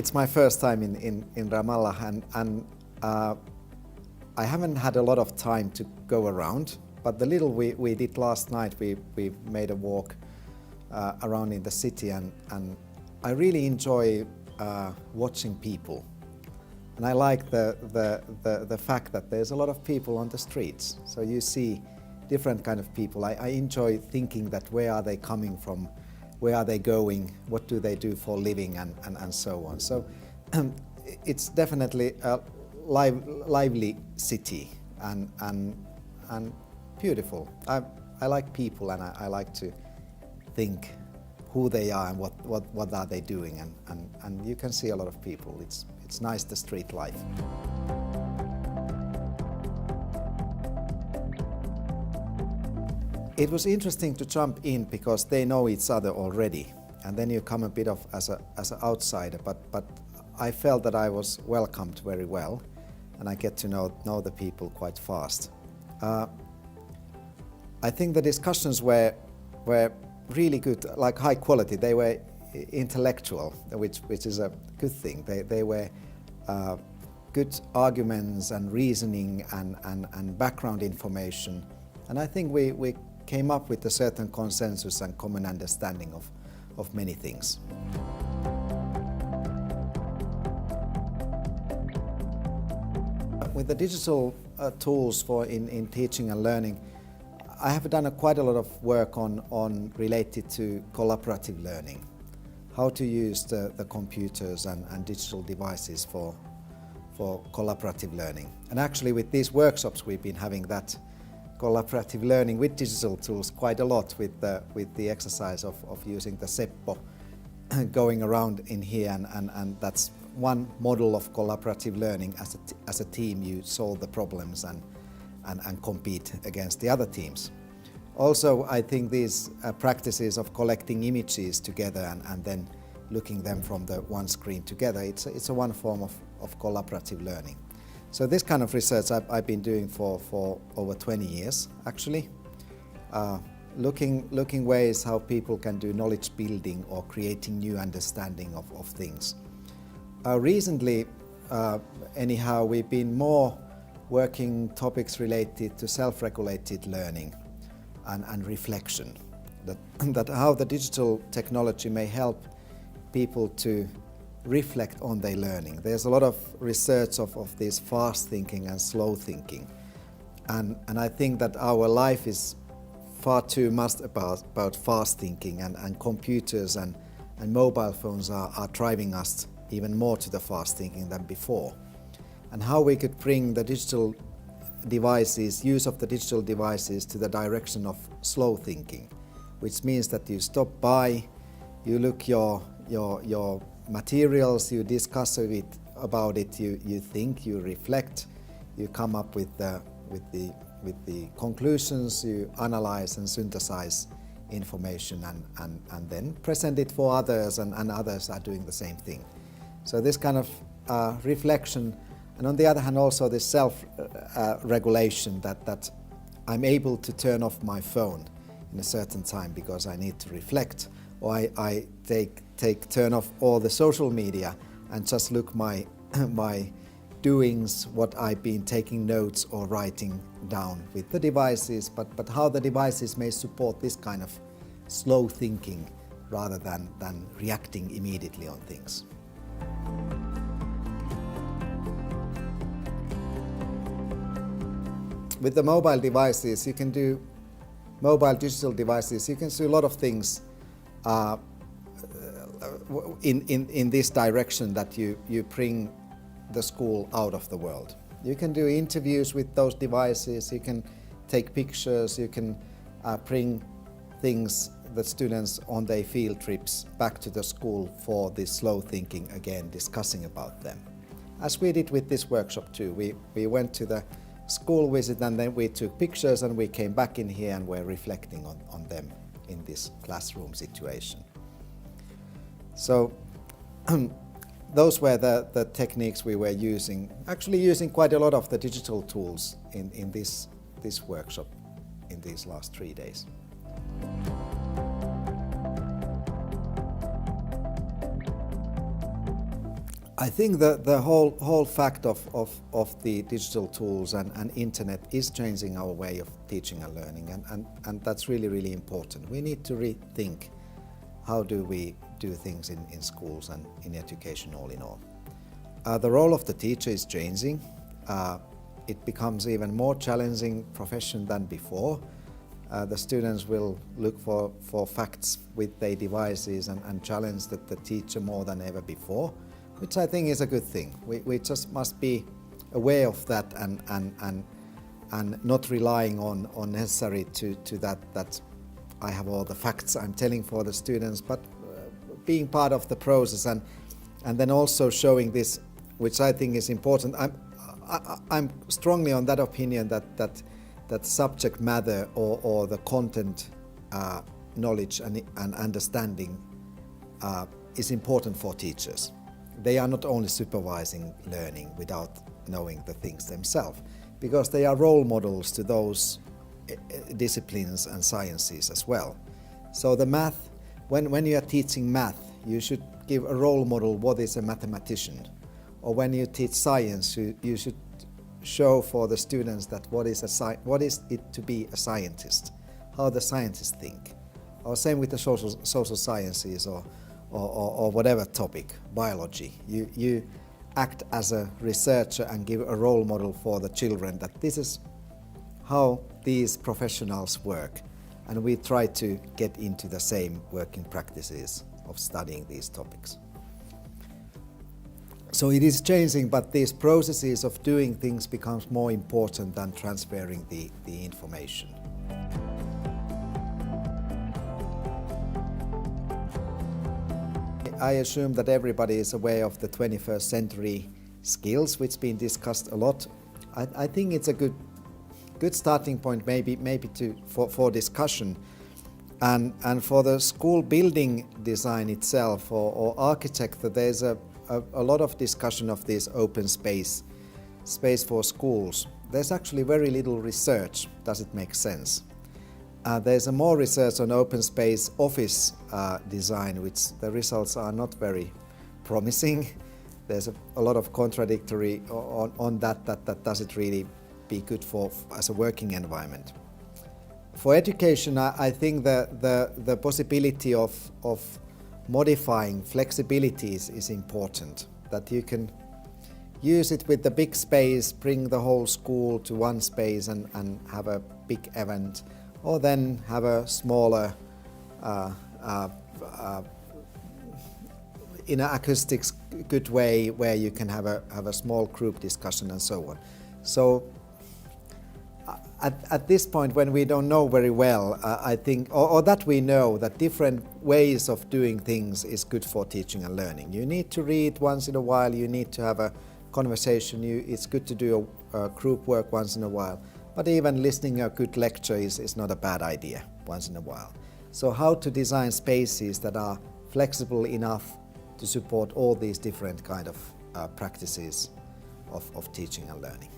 It's my first time in Ramallah, and I haven't had a lot of time to go around, but the little we did last night, we made a walk around in the city, and I really enjoy watching people. And I like the fact that there's a lot of people on the streets. So you see different kind of people. I enjoy thinking that where are they coming from, where are they going, what do they do for a living, and so on. So it's definitely a lively city and beautiful. I like people, and I like to think who they are and what are they doing, and you can see a lot of people. It's nice, the street life. It was interesting to jump in because they know each other already, and then you come a bit of as an outsider, but I felt that I was welcomed very well, and I get to know the people quite fast. I think the discussions were really good, like high quality. They were intellectual, which is a good thing. They were good arguments and reasoning and background information, and I think we came up with a certain consensus and common understanding of many things. With the digital tools in teaching and learning, I have done quite a lot of work on related to collaborative learning, how to use the computers and digital devices for collaborative learning. And actually with these workshops we've been having that collaborative learning with digital tools quite a lot, with the exercise of using the Seppo going around in here, and that's one model of collaborative learning. As a team you solve the problems and compete against the other teams. Also, I think these practices of collecting images together and then looking them from the one screen together, it's a one form of collaborative learning. So this kind of research I've been doing for over 20 years, actually, looking ways how people can do knowledge building or creating new understanding of things. Recently, anyhow, we've been more working topics related to self-regulated learning and reflection, that how the digital technology may help people to reflect on their learning. There's a lot of research of this fast thinking and slow thinking, and I think that our life is far too much about fast thinking, and computers and mobile phones are driving us even more to the fast thinking than before. And how we could bring the digital devices, use of the digital devices, to the direction of slow thinking, which means that you stop by, you look your materials, you discuss about it, you think, you reflect, you come up with the conclusions, you analyze and synthesize information, and then present it for others, and others are doing the same thing. So this kind of reflection, and on the other hand also this self-regulation, that I'm able to turn off my phone in a certain time because I need to reflect, or I turn off all the social media and just look my doings, what I've been taking notes or writing down with the devices, but how the devices may support this kind of slow thinking rather than reacting immediately on things. With the mobile devices, you can do mobile digital devices, you can do a lot of things in this direction, that you bring the school out of the world. You can do interviews with those devices, you can take pictures, you can bring things, the students on their field trips back to the school for this slow thinking, again discussing about them. As we did with this workshop too, we went to the school visit, and then we took pictures, and we came back in here and were reflecting on them in this classroom situation. So those were the techniques we were using, actually using quite a lot of the digital tools in this workshop in these last 3 days. I think that the whole fact of the digital tools and internet is changing our way of teaching and learning, and that's really, really important. We need to rethink how do we do things in schools and in education all in all. The role of the teacher is changing. It becomes even more challenging profession than before. The students will look for facts with their devices and challenge the teacher more than ever before, which I think is a good thing. We just must be aware of that and not relying on necessary to that I have all the facts I'm telling for the students, but being part of the process and then also showing this, which I think is important. I'm strongly on that opinion that subject matter or the content knowledge and understanding is important for teachers. They are not only supervising learning without knowing the things themselves, because they are role models to those disciplines and sciences as well. So the math, when you are teaching math, you should give a role model what is a mathematician. Or when you teach science, you should show for the students that what is it to be a scientist, how the scientists think. Or same with the social sciences or whatever topic, biology. You act as a researcher and give a role model for the children that this is how these professionals work, and we try to get into the same working practices of studying these topics. So it is changing, but these processes of doing things becomes more important than transferring the information. I assume that everybody is aware of the 21st century skills, which been discussed a lot. I think it's a good starting point maybe for discussion. And for the school building design itself or architecture, there's a lot of discussion of this open space for schools. There's actually very little research. Does it make sense? There's more research on open space office design, which the results are not very promising. There's a lot of contradictory on that does it really be good for as a working environment. For education, I think the possibility of modifying flexibilities is important, that you can use it with the big space, bring the whole school to one space and have a big event, or then have a smaller in an acoustics good way where you can have a small group discussion and so on. So at this point, when we don't know very well, I think, or that we know that different ways of doing things is good for teaching and learning. You need to read once in a while, you need to have a conversation, it's good to do a group work once in a while, but even listening a good lecture is not a bad idea once in a while. So how to design spaces that are flexible enough to support all these different kind of practices of teaching and learning.